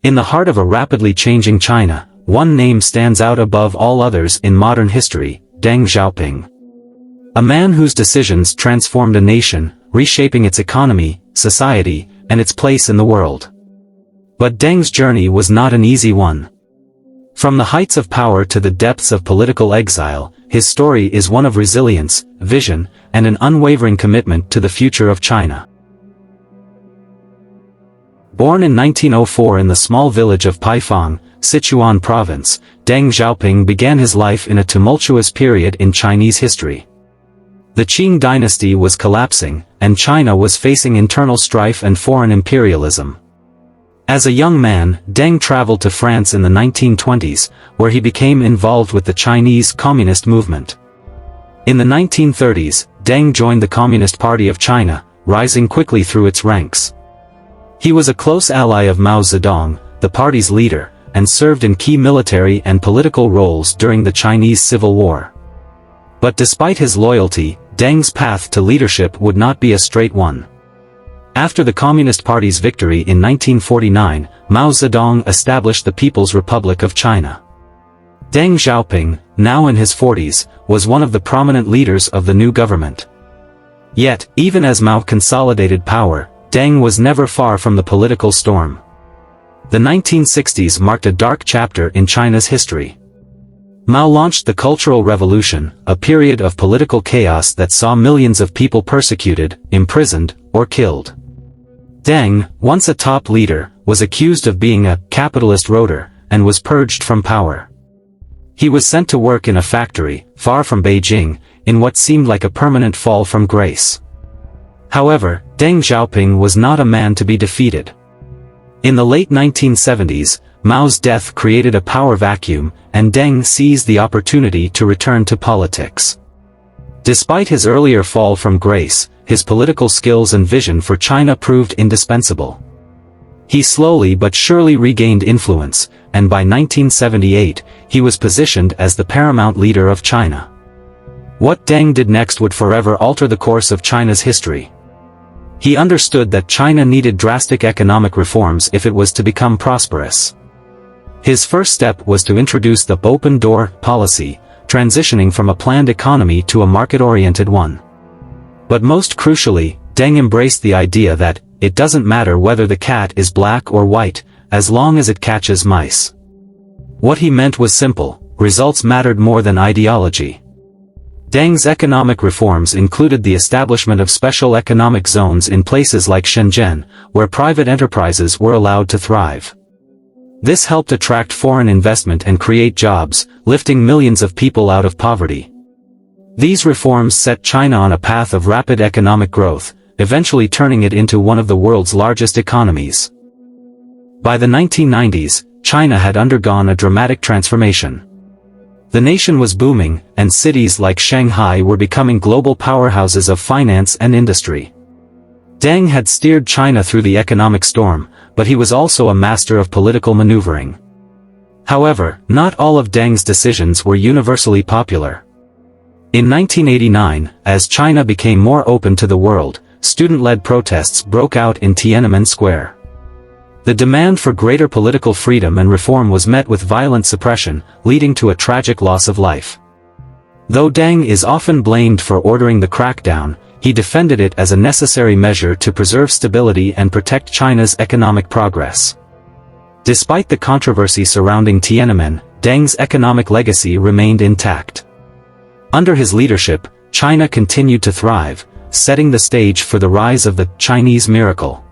In the heart of a rapidly changing China, one name stands out above all others in modern history: Deng Xiaoping. A man whose decisions transformed a nation, reshaping its economy, society, and its place in the world. But Deng's journey was not an easy one. From the heights of power to the depths of political exile, his story is one of resilience, vision, and an unwavering commitment to the future of China. Born in 1904 in the small village of Paifang, Sichuan province, Deng Xiaoping began his life in a tumultuous period in Chinese history. The Qing dynasty was collapsing, and China was facing internal strife and foreign imperialism. As a young man, Deng traveled to France in the 1920s, where he became involved with the Chinese Communist movement. In the 1930s, Deng joined the Communist Party of China, rising quickly through its ranks. He was a close ally of Mao Zedong, the party's leader, and served in key military and political roles during the Chinese Civil War. But despite his loyalty, Deng's path to leadership would not be a straight one. After the Communist Party's victory in 1949, Mao Zedong established the People's Republic of China. Deng Xiaoping, now in his 40s, was one of the prominent leaders of the new government. Yet, even as Mao consolidated power, Deng was never far from the political storm. The 1960s marked a dark chapter in China's history. Mao launched the Cultural Revolution, a period of political chaos that saw millions of people persecuted, imprisoned, or killed. Deng, once a top leader, was accused of being a capitalist roader, and was purged from power. He was sent to work in a factory, far from Beijing, in what seemed like a permanent fall from grace. However, Deng Xiaoping was not a man to be defeated. In the late 1970s, Mao's death created a power vacuum, and Deng seized the opportunity to return to politics. Despite his earlier fall from grace, his political skills and vision for China proved indispensable. He slowly but surely regained influence, and by 1978, he was positioned as the paramount leader of China. What Deng did next would forever alter the course of China's history. He understood that China needed drastic economic reforms if it was to become prosperous. His first step was to introduce the open door policy, transitioning from a planned economy to a market-oriented one. But most crucially, Deng embraced the idea that, it doesn't matter whether the cat is black or white, as long as it catches mice. What he meant was simple: results mattered more than ideology. Deng's economic reforms included the establishment of special economic zones in places like Shenzhen, where private enterprises were allowed to thrive. This helped attract foreign investment and create jobs, lifting millions of people out of poverty. These reforms set China on a path of rapid economic growth, eventually turning it into one of the world's largest economies. By the 1990s, China had undergone a dramatic transformation. The nation was booming, and cities like Shanghai were becoming global powerhouses of finance and industry. Deng had steered China through the economic storm, but he was also a master of political maneuvering. However, not all of Deng's decisions were universally popular. In 1989, as China became more open to the world, student-led protests broke out in Tiananmen Square. The demand for greater political freedom and reform was met with violent suppression, leading to a tragic loss of life. Though Deng is often blamed for ordering the crackdown, he defended it as a necessary measure to preserve stability and protect China's economic progress. Despite the controversy surrounding Tiananmen, Deng's economic legacy remained intact. Under his leadership, China continued to thrive, setting the stage for the rise of the Chinese miracle.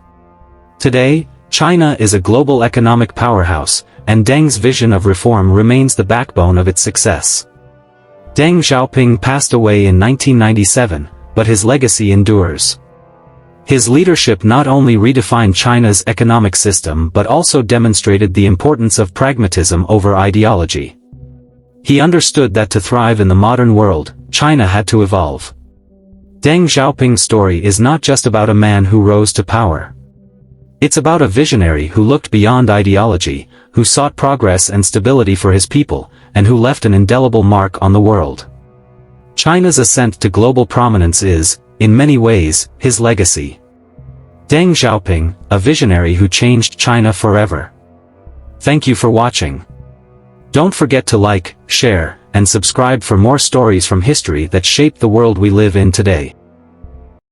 Today, China is a global economic powerhouse, and Deng's vision of reform remains the backbone of its success. Deng Xiaoping passed away in 1997, but his legacy endures. His leadership not only redefined China's economic system but also demonstrated the importance of pragmatism over ideology. He understood that to thrive in the modern world, China had to evolve. Deng Xiaoping's story is not just about a man who rose to power. It's about a visionary who looked beyond ideology, who sought progress and stability for his people, and who left an indelible mark on the world. China's ascent to global prominence is, in many ways, his legacy. Deng Xiaoping, a visionary who changed China forever. Thank you for watching. Don't forget to like, share, and subscribe for more stories from history that shape the world we live in today.